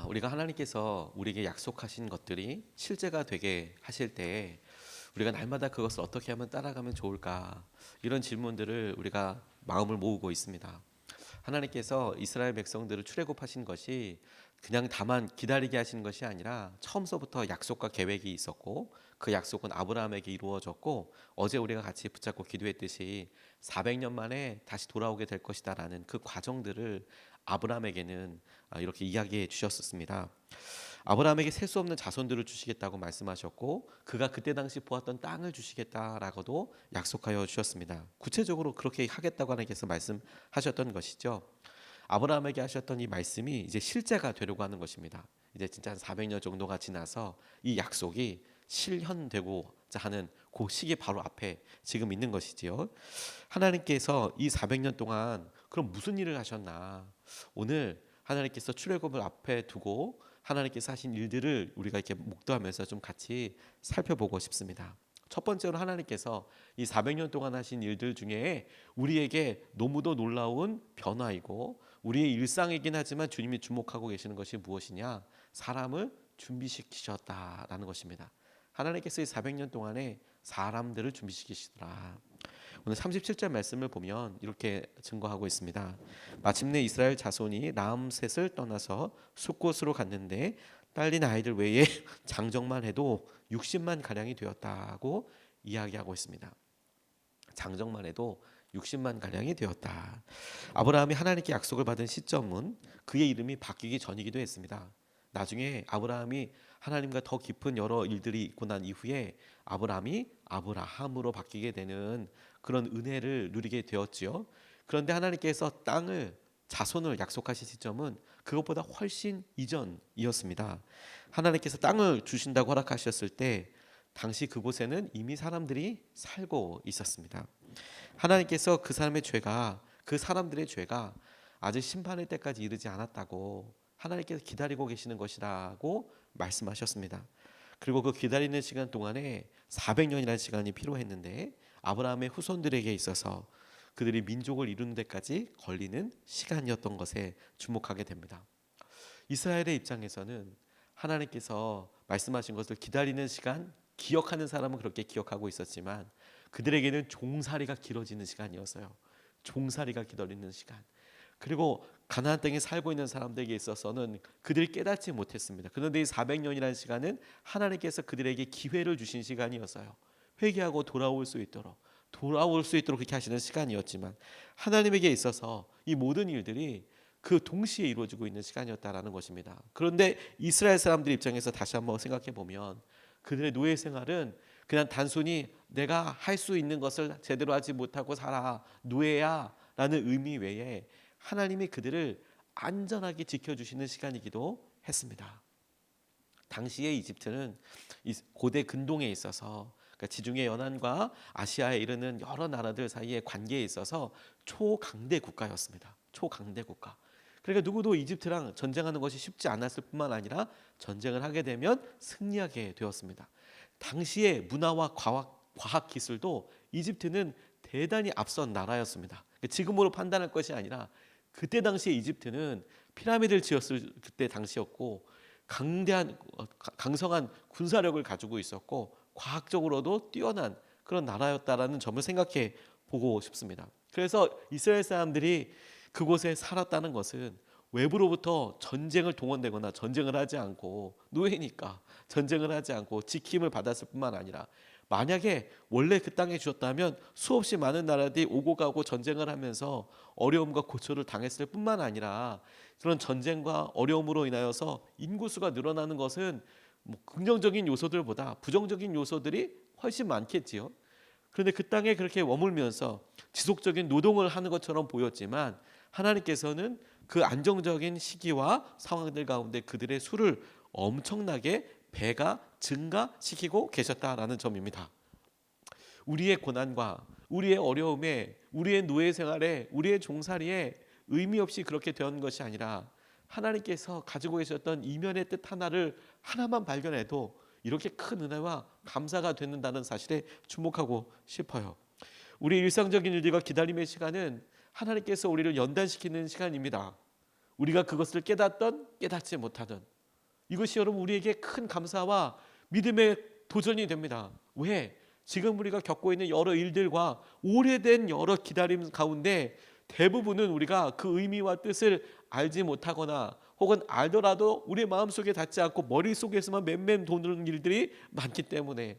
우리가 하나님께서 우리에게 약속하신 것들이 실제가 되게 하실 때 우리가 날마다 그것을 어떻게 하면 따라가면 좋을까? 이런 질문들을 우리가 마음을 모으고 있습니다. 하나님께서 이스라엘 백성들을 출애굽하신 것이 그냥 다만 기다리게 하신 것이 아니라 처음서부터 약속과 계획이 있었고, 그 약속은 아브라함에게 이루어졌고, 어제 우리가 같이 붙잡고 기도했듯이 400년 만에 다시 돌아오게 될 것이다라는 그 과정들을 아브라함에게는 이렇게 이야기해 주셨습니다. 아브라함에게 셀 수 없는 자손들을 주시겠다고 말씀하셨고, 그가 그때 당시 보았던 땅을 주시겠다라고도 약속하여 주셨습니다. 구체적으로 그렇게 하겠다고 하나님께서 말씀하셨던 것이죠. 아브라함에게 하셨던 이 말씀이 이제 실제가 되려고 하는 것입니다. 이제 진짜 한 400년 정도가 지나서 이 약속이 실현되고자 하는 그 시기 바로 앞에 지금 있는 것이지요. 하나님께서 이 400년 동안 그럼 무슨 일을 하셨나? 오늘 하나님께서 출애굽을 앞에 두고 하나님께서 하신 일들을 우리가 이렇게 묵도하면서 좀 같이 살펴보고 싶습니다. 첫 번째로 하나님께서 이 400년 동안 하신 일들 중에 우리에게 너무도 놀라운 변화이고 우리의 일상이긴 하지만 주님이 주목하고 계시는 것이 무엇이냐? 사람을 준비시키셨다라는 것입니다. 하나님께서 이 400년 동안에 사람들을 준비시키시더라. 오늘 37절 말씀을 보면 이렇게 증거하고 있습니다. 마침내 이스라엘 자손이 라암셋을 떠나서 숫곳으로 갔는데 딸린 아이들 외에 장정만 해도 60만 가량이 되었다고 이야기하고 있습니다. 장정만 해도 60만 가량이 되었다. 아브라함이 하나님께 약속을 받은 시점은 그의 이름이 바뀌기 전이기도 했습니다. 나중에 아브라함이 하나님과 더 깊은 여러 일들이 있고 난 이후에 아브라함이 아브라함으로 바뀌게 되는 그런 은혜를 누리게 되었지요. 그런데 하나님께서 땅을 자손을 약속하신 시점은 그것보다 훨씬 이전이었습니다. 하나님께서 땅을 주신다고 허락하셨을 때 당시 그곳에는 이미 사람들이 살고 있었습니다. 하나님께서 그 사람의 죄가 그 사람들의 죄가 아직 심판의 때까지 이르지 않았다고 하나님께서 기다리고 계시는 것이라고 말씀하셨습니다. 그리고 그 기다리는 시간 동안에 400년이라는 시간이 필요했는데 아브라함의 후손들에게 있어서 그들이 민족을 이루는 데까지 걸리는 시간이었던 것에 주목하게 됩니다. 이스라엘의 입장에서는 하나님께서 말씀하신 것을 기다리는 시간, 기억하는 사람은 그렇게 기억하고 있었지만 그들에게는 종살이가 길어지는 시간이었어요. 종살이가 기다리는 시간. 그리고 가나안 땅에 살고 있는 사람들에게 있어서는 그들이 깨닫지 못했습니다. 그런데 이 400년이라는 시간은 하나님께서 그들에게 기회를 주신 시간이었어요. 회개하고 돌아올 수 있도록 그렇게 하시는 시간이었지만 하나님에게 있어서 이 모든 일들이 그 동시에 이루어지고 있는 시간이었다라는 것입니다. 그런데 이스라엘 사람들 입장에서 다시 한번 생각해 보면 그들의 노예 생활은 그냥 단순히 내가 할 수 있는 것을 제대로 하지 못하고 살아 노예야 라는 의미 외에 하나님이 그들을 안전하게 지켜주시는 시간이기도 했습니다. 당시의 이집트는 고대 근동에 있어서 그러니까 지중해 연안과 아시아에 이르는 여러 나라들 사이의 관계에 있어서 초강대 국가였습니다. 초강대 국가. 그러니까 누구도 이집트랑 전쟁하는 것이 쉽지 않았을 뿐만 아니라 전쟁을 하게 되면 승리하게 되었습니다. 당시의 문화와 과학 기술도 이집트는 대단히 앞선 나라였습니다. 지금으로 판단할 것이 아니라 그때 당시에 이집트는 피라미드를 지었을 그때 당시였고 강성한 군사력을 가지고 있었고 과학적으로도 뛰어난 그런 나라였다라는 점을 생각해 보고 싶습니다. 그래서 이스라엘 사람들이 그곳에 살았다는 것은 외부로부터 전쟁을 동원되거나 전쟁을 하지 않고 노예니까 전쟁을 하지 않고 지킴을 받았을 뿐만 아니라 만약에 원래 그 땅에 주었다면 수없이 많은 나라들이 오고 가고 전쟁을 하면서 어려움과 고초를 당했을 뿐만 아니라 그런 전쟁과 어려움으로 인하여서 인구수가 늘어나는 것은 긍정적인 요소들보다 부정적인 요소들이 훨씬 많겠지요. 그런데 그 땅에 그렇게 머물면서 지속적인 노동을 하는 것처럼 보였지만 하나님께서는 그 안정적인 시기와 상황들 가운데 그들의 수를 엄청나게 배가 증가시키고 계셨다라는 점입니다. 우리의 고난과 우리의 어려움에 우리의 노예 생활에 우리의 종살이에 의미 없이 그렇게 된 것이 아니라 하나님께서 가지고 계셨던 이면의 뜻 하나만 발견해도 이렇게 큰 은혜와 감사가 되는다는 사실에 주목하고 싶어요. 우리 일상적인 일들과 기다림의 시간은 하나님께서 우리를 연단시키는 시간입니다. 우리가 그것을 깨닫던 깨닫지 못하던 이것이 여러분 우리에게 큰 감사와 믿음의 도전이 됩니다. 왜? 지금 우리가 겪고 있는 여러 일들과 오래된 여러 기다림 가운데 대부분은 우리가 그 의미와 뜻을 알지 못하거나 혹은 알더라도 우리 마음속에 닿지 않고 머릿속에서만 맴맴 도는 일들이 많기 때문에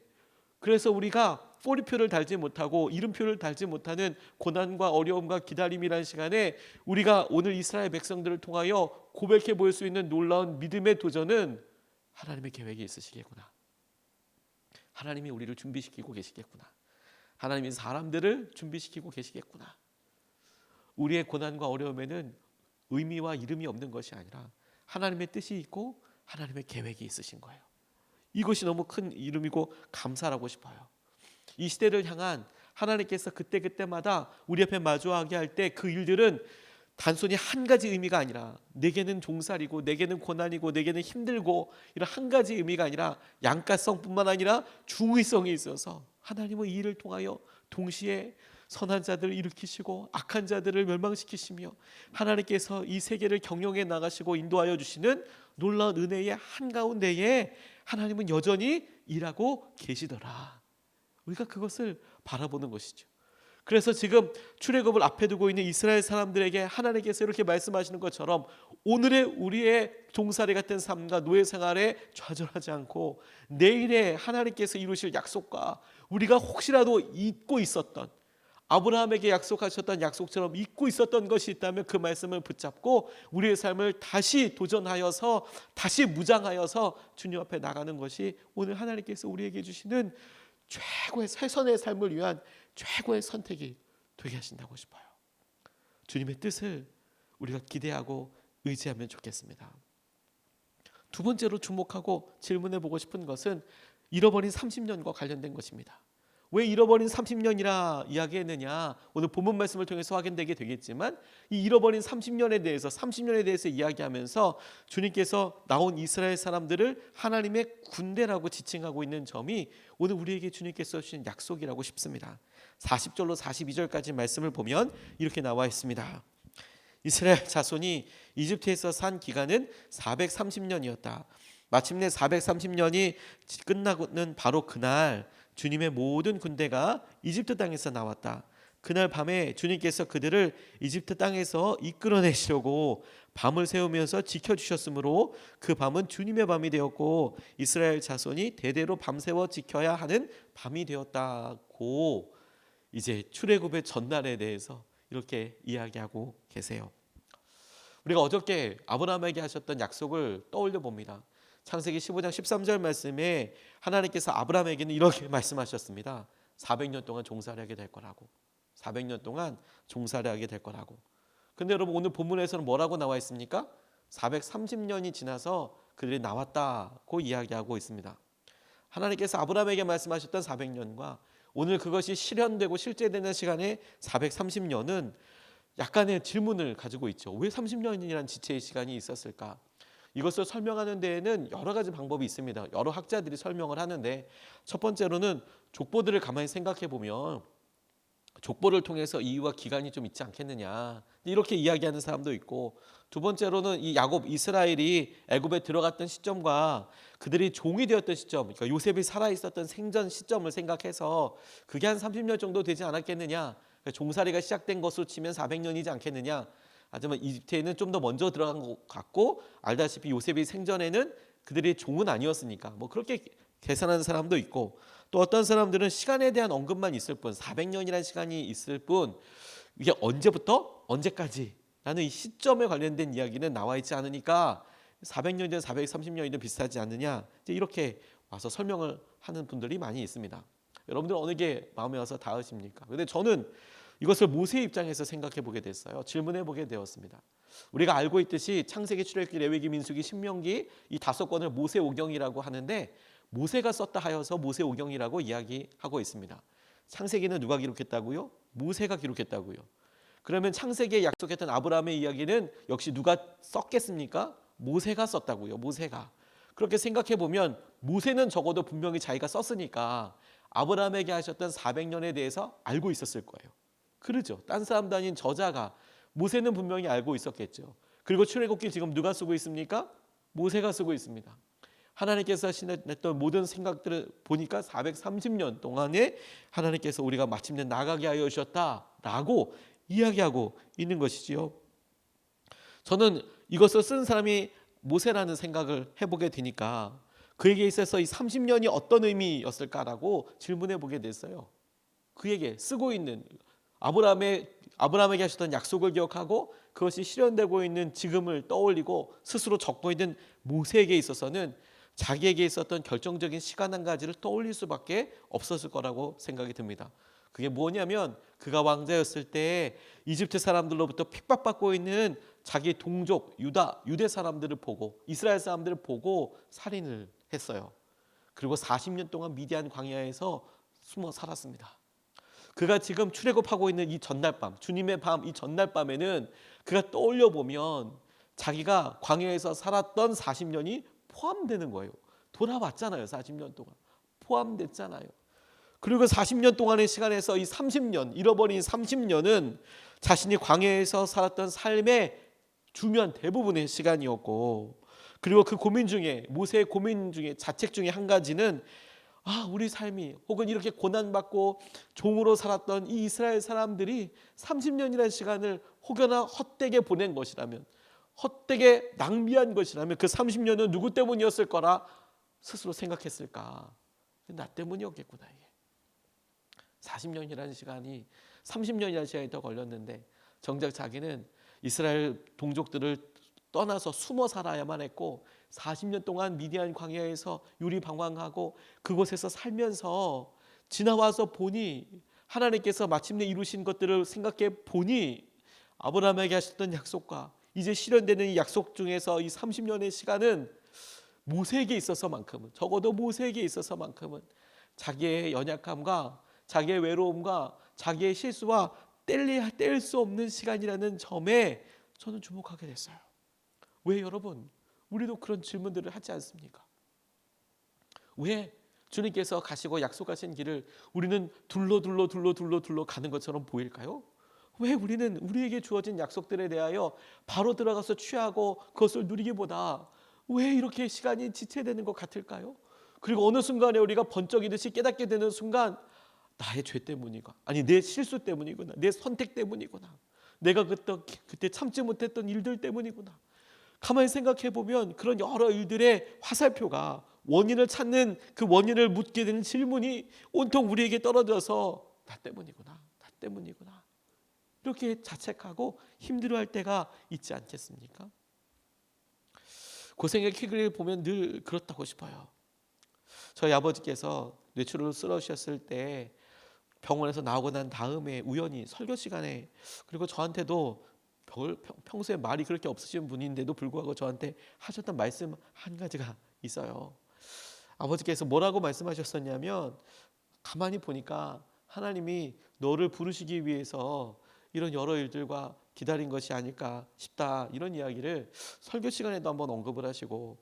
그래서 우리가 꼬리표를 달지 못하고 이름표를 달지 못하는 고난과 어려움과 기다림이라는 시간에 우리가 오늘 이스라엘 백성들을 통하여 고백해 보일 수 있는 놀라운 믿음의 도전은 하나님의 계획이 있으시겠구나. 하나님이 우리를 준비시키고 계시겠구나. 하나님이 사람들을 준비시키고 계시겠구나. 우리의 고난과 어려움에는 의미와 이름이 없는 것이 아니라 하나님의 뜻이 있고 하나님의 계획이 있으신 거예요. 이것이 너무 큰 이름이고 감사라고 싶어요. 이 시대를 향한 하나님께서 그때그때마다 우리 앞에 마주하게 할 때 그 일들은 단순히 한 가지 의미가 아니라 내게는 종살이고 내게는 고난이고 내게는 힘들고 이런 한 가지 의미가 아니라 양가성뿐만 아니라 중의성이 있어서 하나님은 이 일을 통하여 동시에 선한 자들을 일으키시고 악한 자들을 멸망시키시며 하나님께서 이 세계를 경영해 나가시고 인도하여 주시는 놀라운 은혜의 한가운데에 하나님은 여전히 일하고 계시더라. 우리가 그것을 바라보는 것이죠. 그래서 지금 출애굽을 앞에 두고 있는 이스라엘 사람들에게 하나님께서 이렇게 말씀하시는 것처럼 오늘의 우리의 종살이 같은 삶과 노예 생활에 좌절하지 않고 내일에 하나님께서 이루실 약속과 우리가 혹시라도 잊고 있었던 아브라함에게 약속하셨던 약속처럼 잊고 있었던 것이 있다면 그 말씀을 붙잡고 우리의 삶을 다시 도전하여서 다시 무장하여서 주님 앞에 나가는 것이 오늘 하나님께서 우리에게 주시는 최고의 최선의 삶을 위한 최고의 선택이 되게 하신다고 싶어요. 주님의 뜻을 우리가 기대하고 의지하면 좋겠습니다. 두 번째로 주목하고 질문해 보고 싶은 것은 잃어버린 30년과 관련된 것입니다. 왜 잃어버린 30년이라 이야기했느냐? 오늘 본문 말씀을 통해서 확인되게 되겠지만 이 잃어버린 30년에 대해서 이야기하면서 주님께서 나온 이스라엘 사람들을 하나님의 군대라고 지칭하고 있는 점이 오늘 우리에게 주님께서 주신 약속이라고 싶습니다. 40절로 42절까지 말씀을 보면 이렇게 나와 있습니다. 이스라엘 자손이 이집트에서 산 기간은 430년이었다. 마침내 430년이 끝나고는 바로 그날 주님의 모든 군대가 이집트 땅에서 나왔다. 그날 밤에 주님께서 그들을 이집트 땅에서 이끌어내시려고 밤을 새우면서 지켜주셨으므로 그 밤은 주님의 밤이 되었고 이스라엘 자손이 대대로 밤새워 지켜야 하는 밤이 되었다고 이제 출애굽의 전날에 대해서 이렇게 이야기하고 계세요. 우리가 어저께 아브라함에게 하셨던 약속을 떠올려 봅니다. 창세기 15장 13절 말씀에 하나님께서 아브라함에게는 이렇게 말씀하셨습니다. 400년 동안 종살이하게 될 거라고. 400년 동안 종살이하게 될 거라고. 근데 여러분 오늘 본문에서는 뭐라고 나와 있습니까? 430년이 지나서 그들이 나왔다고 이야기하고 있습니다. 하나님께서 아브라함에게 말씀하셨던 400년과 오늘 그것이 실현되고 실제되는 시간의 430년은 약간의 질문을 가지고 있죠. 왜 30년이라는 지체의 시간이 있었을까? 이것을 설명하는 데에는 여러 가지 방법이 있습니다. 여러 학자들이 설명을 하는데 첫 번째로는 족보들을 가만히 생각해 보면 족보를 통해서 이유와 기간이 좀 있지 않겠느냐 이렇게 이야기하는 사람도 있고 두 번째로는 이 야곱 이스라엘이 애굽에 들어갔던 시점과 그들이 종이 되었던 시점 그러니까 요셉이 살아있었던 생전 시점을 생각해서 그게 한 30년 정도 되지 않았겠느냐 그러니까 종살이가 시작된 것으로 치면 400년이지 않겠느냐 하지만 이집트에는 좀 더 먼저 들어간 것 같고 알다시피 요셉이 생전에는 그들이 종은 아니었으니까 뭐 그렇게 계산하는 사람도 있고 또 어떤 사람들은 시간에 대한 언급만 있을 뿐 400년이라는 시간이 있을 뿐 이게 언제부터 언제까지라는 이 시점에 관련된 이야기는 나와 있지 않으니까 400년이든 430년이든 비슷하지 않느냐 이제 이렇게 와서 설명을 하는 분들이 많이 있습니다. 여러분들 어느 게 마음에 와서 닿으십니까? 근데 저는 이것을 모세의 입장에서 생각해 보게 됐어요. 질문해 보게 되었습니다. 우리가 알고 있듯이 창세기, 출애굽기, 레위기, 민수기, 신명기 이 5권을 모세오경이라고 하는데 모세가 썼다 하여서 모세오경이라고 이야기하고 있습니다. 창세기는 누가 기록했다고요? 모세가 기록했다고요. 그러면 창세기에 약속했던 아브라함의 이야기는 역시 누가 썼겠습니까? 모세가 썼다고요. 모세가. 그렇게 생각해 보면 모세는 적어도 분명히 자기가 썼으니까 아브라함에게 하셨던 400년에 대해서 알고 있었을 거예요. 그러죠. 딴 사람도 아닌 저자가 모세는 분명히 알고 있었겠죠. 그리고 출애굽기 지금 누가 쓰고 있습니까? 모세가 쓰고 있습니다. 하나님께서 하시던 모든 생각들을 보니까 430년 동안에 하나님께서 우리가 마침내 나가게 하여 주셨다라고 이야기하고 있는 것이지요. 저는 이것을 쓴 사람이 모세라는 생각을 해보게 되니까 그에게 있어서 이 30년이 어떤 의미였을까라고 질문해 보게 됐어요. 그에게 쓰고 있는 아브라함에게 하셨던 약속을 기억하고 그것이 실현되고 있는 지금을 떠올리고 스스로 적고 있는 모세에게 있어서는 자기에게 있었던 결정적인 시간 한 가지를 떠올릴 수밖에 없었을 거라고 생각이 듭니다. 그게 뭐냐면 그가 왕자였을 때 이집트 사람들로부터 핍박받고 있는 자기 동족 유대 사람들을 보고 이스라엘 사람들을 보고 살인을 했어요. 그리고 40년 동안 미디안 광야에서 숨어 살았습니다. 그가 지금 출애굽하고 있는 이 전날 밤, 주님의 밤, 이 전날 밤에는 그가 떠올려 보면 자기가 광야에서 살았던 40년이 포함되는 거예요. 돌아왔잖아요. 40년 동안 포함됐잖아요. 그리고 40년 동안의 시간에서 이 30년, 잃어버린 30년은 자신이 광야에서 살았던 삶의 중요한 대부분의 시간이었고, 그리고 그 고민 중에, 모세의 고민 중에, 자책 중에 한 가지는 우리 삶이 혹은 이렇게 고난받고 종으로 살았던 이 이스라엘 사람들이 30년이라는 시간을 혹여나 헛되게 보낸 것이라면, 헛되게 낭비한 것이라면 그 30년은 누구 때문이었을 거라 스스로 생각했을까? 나 때문이었겠구나. 이게 40년이라는 시간이 30년이라는 시간이 더 걸렸는데 정작 자기는 이스라엘 동족들을 떠나서 숨어 살아야만 했고 40년 동안 미디안 광야에서 유리방황하고 그곳에서 살면서 지나와서 보니 하나님께서 마침내 이루신 것들을 생각해 보니 아브라함에게 하셨던 약속과 이제 실현되는 이 약속 중에서 이 30년의 시간은 모세에게 있어서만큼은, 적어도 모세에게 있어서만큼은 자기의 연약함과 자기의 외로움과 자기의 실수와 뗄 수 없는 시간이라는 점에 저는 주목하게 됐어요. 왜 여러분? 우리도 그런 질문들을 하지 않습니까? 왜 주님께서 가시고 약속하신 길을 우리는 둘러 가는 것처럼 보일까요? 왜 우리는 우리에게 주어진 약속들에 대하여 바로 들어가서 취하고 그것을 누리기보다 왜 이렇게 시간이 지체되는 것 같을까요? 그리고 어느 순간에 우리가 번쩍이듯이 깨닫게 되는 순간 나의 죄 때문이구나, 아니 내 실수 때문이구나, 내 선택 때문이구나, 내가 그때 참지 못했던 일들 때문이구나. 가만히 생각해 보면 그런 여러 일들의 화살표가 원인을 찾는 그 원인을 묻게 되는 질문이 온통 우리에게 떨어져서 나 때문이구나, 이렇게 자책하고 힘들어할 때가 있지 않겠습니까? 고생의 길을 보면 늘 그렇다고 싶어요. 저희 아버지께서 뇌출혈로 쓰러지셨을 때 병원에서 나오고 난 다음에 우연히 설교 시간에, 그리고 저한테도 평소에 말이 그렇게 없으신 분인데도 불구하고 저한테 하셨던 말씀 한 가지가 있어요. 아버지께서 뭐라고 말씀하셨었냐면, 가만히 보니까 하나님이 너를 부르시기 위해서 이런 여러 일들과 기다린 것이 아닐까 싶다, 이런 이야기를 설교 시간에도 한번 언급을 하시고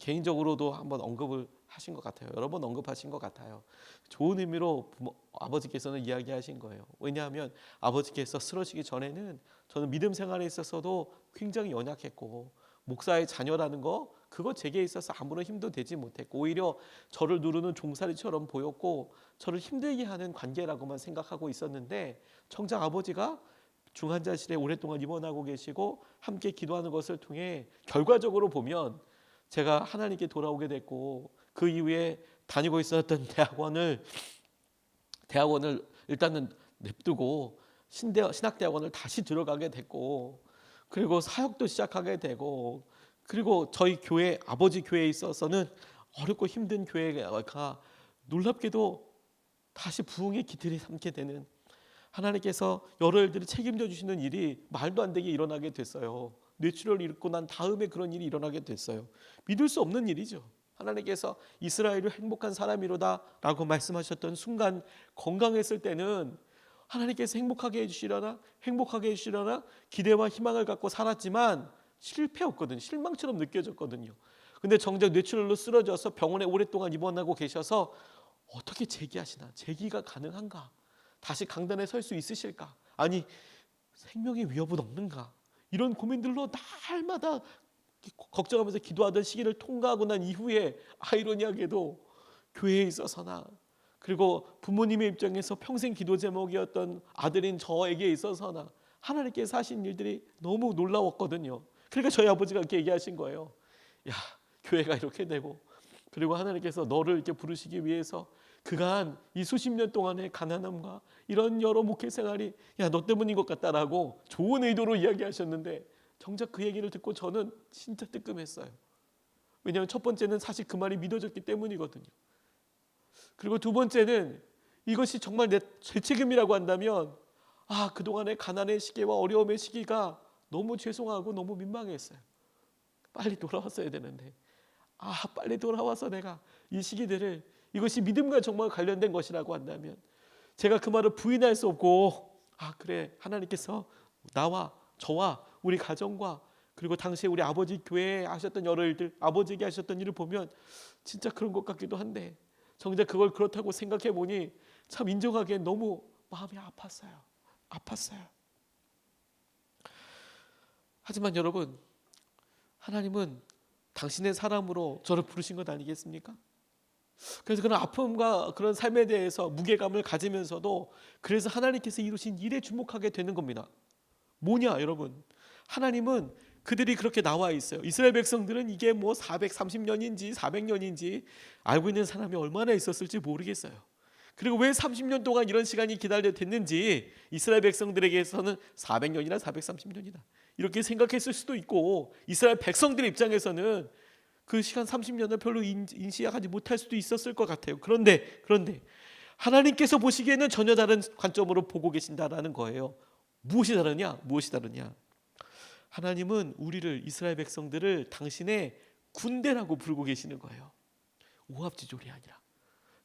개인적으로도 한번 언급을 하신 것 같아요. 여러 번 언급하신 것 같아요. 좋은 의미로 아버지께서는 이야기하신 거예요. 왜냐하면 아버지께서 쓰러지기 전에는 저는 믿음 생활에 있어서도 굉장히 연약했고 목사의 자녀라는 거, 그거 제게 있어서 아무런 힘도 되지 못했고 오히려 저를 누르는 종살이처럼 보였고 저를 힘들게 하는 관계라고만 생각하고 있었는데, 정작 아버지가 중환자실에 오랫동안 입원하고 계시고 함께 기도하는 것을 통해 결과적으로 보면 제가 하나님께 돌아오게 됐고, 그 이후에 다니고 있었던 대학원을 일단은 냅두고 신학대학원을 다시 들어가게 됐고, 그리고 사역도 시작하게 되고, 그리고 저희 교회, 아버지 교회에 있어서는 어렵고 힘든 교회가 놀랍게도 다시 부흥의 기틀이 삼게 되는, 하나님께서 여러 일들을 책임져 주시는 일이 말도 안 되게 일어나게 됐어요. 뇌출혈을 잃고 난 다음에 그런 일이 일어나게 됐어요. 믿을 수 없는 일이죠. 하나님께서 이스라엘을 행복한 사람이로다 라고 말씀하셨던 순간, 건강했을 때는 하나님께서 행복하게 해주시려나 기대와 희망을 갖고 살았지만 실패였거든요. 실망처럼 느껴졌거든요. 근데 정작 뇌출혈로 쓰러져서 병원에 오랫동안 입원하고 계셔서 어떻게 재기하시나, 재기가 가능한가, 다시 강단에 설 수 있으실까, 아니 생명의 위협은 없는가, 이런 고민들로 날마다 걱정하면서 기도하던 시기를 통과하고 난 이후에 아이러니하게도 교회에 있어서나 그리고 부모님의 입장에서 평생 기도 제목이었던 아들인 저에게 있어서나 하나님께서 하신 일들이 너무 놀라웠거든요. 그러니까 저희 아버지가 이렇게 얘기하신 거예요. 야, 교회가 이렇게 되고 그리고 하나님께서 너를 이렇게 부르시기 위해서 그간 이 수십 년 동안의 가난함과 이런 여러 목회 생활이 야, 너 때문인 것 같다라고 좋은 의도로 이야기하셨는데 정작 그 얘기를 듣고 저는 진짜 뜨끔했어요. 왜냐하면 첫 번째는 사실 그 말이 믿어졌기 때문이거든요. 그리고 두 번째는 이것이 정말 내 죄책임이라고 한다면 그동안의 가난의 시기와 어려움의 시기가 너무 죄송하고 너무 민망했어요. 빨리 돌아왔어야 되는데 빨리 돌아와서 내가 이 시기들을 이것이 믿음과 정말 관련된 것이라고 한다면 제가 그 말을 부인할 수 없고 그래 하나님께서 나와 저와 우리 가정과 그리고 당시에 우리 아버지 교회에 하셨던 여러 일들 아버지에게 하셨던 일을 보면 진짜 그런 것 같기도 한데 정작 그걸 그렇다고 생각해 보니 참 인정하기엔 너무 마음이 아팠어요. 하지만 여러분 하나님은 당신의 사람으로 저를 부르신 것 아니겠습니까? 그래서 그런 아픔과 그런 삶에 대해서 무게감을 가지면서도 그래서 하나님께서 이루신 일에 주목하게 되는 겁니다. 뭐냐 여러분, 하나님은 그들이 그렇게 나와 있어요. 이스라엘 백성들은 이게 뭐 430년인지 400년인지 알고 있는 사람이 얼마나 있었을지 모르겠어요. 그리고 왜 30년 동안 이런 시간이 기다렸는지 이스라엘 백성들에게서는 400년이나 430년이다 이렇게 생각했을 수도 있고 이스라엘 백성들의 입장에서는 그 시간 30년을 별로 인식하지 못할 수도 있었을 것 같아요. 그런데 하나님께서 보시기에는 전혀 다른 관점으로 보고 계신다라는 거예요. 무엇이 다르냐? 하나님은 우리를 이스라엘 백성들을 당신의 군대라고 부르고 계시는 거예요. 오합지졸이 아니라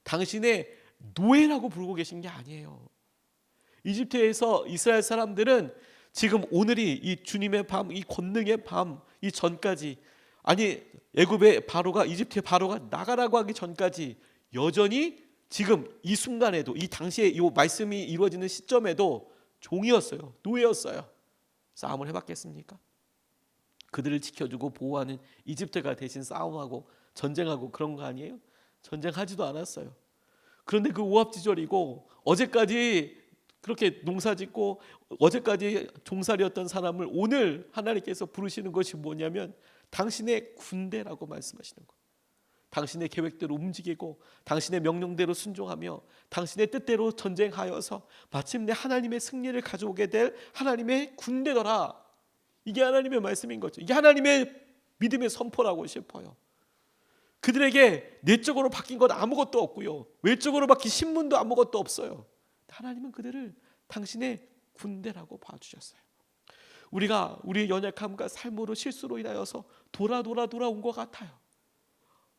당신의 노예라고 부르고 계신 게 아니에요. 이집트에서 이스라엘 사람들은 지금 오늘이 이 주님의 밤, 이 권능의 밤, 이 전까지 애굽의 바로가 이집트의 바로가 나가라고 하기 전까지 여전히 지금 이 순간에도 이 당시에 이 말씀이 이루어지는 시점에도 종이었어요. 노예였어요. 싸움을 해봤겠습니까? 그들을 지켜주고 보호하는 이집트가 대신 싸움하고 전쟁하고 그런 거 아니에요? 전쟁하지도 않았어요. 그런데 그 오합지졸이고 어제까지 그렇게 농사짓고 어제까지 종살이였던 사람을 오늘 하나님께서 부르시는 것이 뭐냐면 당신의 군대라고 말씀하시는 거예요. 당신의 계획대로 움직이고 당신의 명령대로 순종하며 당신의 뜻대로 전쟁하여서 마침내 하나님의 승리를 가져오게 될 하나님의 군대더라. 이게 하나님의 말씀인 거죠. 이게 하나님의 믿음의 선포라고 싶어요. 그들에게 내적으로 바뀐 건 아무것도 없고요. 외적으로 바뀐 신분도 아무것도 없어요. 하나님은 그들을 당신의 군대라고 봐주셨어요. 우리가 우리의 연약함과 삶으로 실수로 인하여서 돌아온 것 같아요.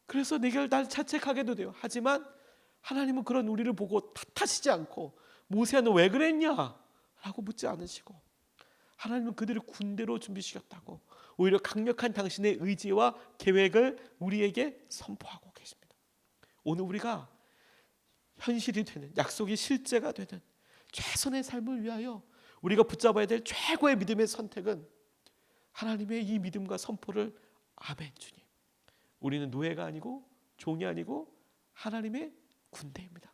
그래서 내가 날 자책하게도 돼요. 하지만 하나님은 그런 우리를 보고 탓하시지 않고 모세야 너 왜 그랬냐? 라고 묻지 않으시고 하나님은 그들을 군대로 준비시켰다고 오히려 강력한 당신의 의지와 계획을 우리에게 선포하고 계십니다. 오늘 우리가 현실이 되는 약속이 실제가 되는 최선의 삶을 위하여 우리가 붙잡아야 될 최고의 믿음의 선택은 하나님의 이 믿음과 선포를 아멘 주님. 우리는 노예가 아니고 종이 아니고 하나님의 군대입니다.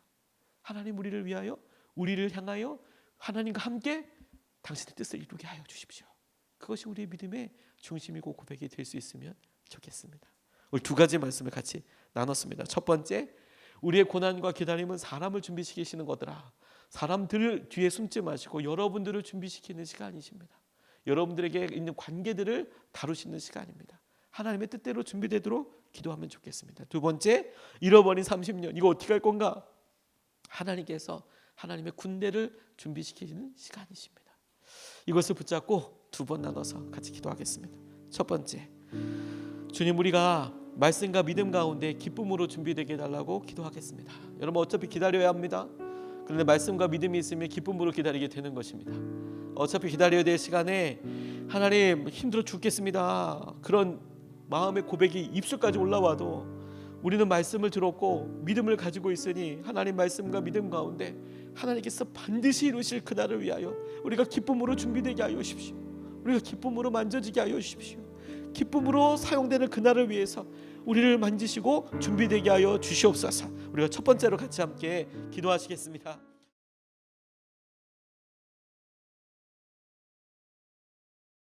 하나님 우리를 위하여 우리를 향하여 하나님과 함께 당신의 뜻을 이루게 하여 주십시오. 그것이 우리의 믿음의 중심이고 고백이 될 수 있으면 좋겠습니다. 오늘 두 가지 말씀을 같이 나눴습니다. 첫 번째, 우리의 고난과 기다림은 사람을 준비시키시는 거더라. 사람들 뒤에 숨지 마시고 여러분들을 준비시키는 시간이십니다. 여러분들에게 있는 관계들을 다루시는 시간입니다. 하나님의 뜻대로 준비되도록 기도하면 좋겠습니다. 두 번째, 잃어버린 30년 이거 어떻게 할 건가? 하나님께서 하나님의 군대를 준비시키는 시간이십니다. 이것을 붙잡고 두 번 나눠서 같이 기도하겠습니다. 첫 번째, 주님 우리가 말씀과 믿음 가운데 기쁨으로 준비되게 해달라고 기도하겠습니다. 여러분 어차피 기다려야 합니다. 그런데 말씀과 믿음이 있으면 기쁨으로 기다리게 되는 것입니다. 어차피 기다려야 될 시간에 하나님 힘들어 죽겠습니다. 그런 마음의 고백이 입술까지 올라와도 우리는 말씀을 들었고 믿음을 가지고 있으니 하나님 말씀과 믿음 가운데 하나님께서 반드시 이루실 그날을 위하여 우리가 기쁨으로 준비되게 하여 주십시오. 우리가 기쁨으로 만져지게 하여 주십시오. 기쁨으로 사용되는 그날을 위해서 우리를 만지시고 준비되게 하여 주시옵소서. 우리가 첫 번째로 같이 함께 기도하시겠습니다.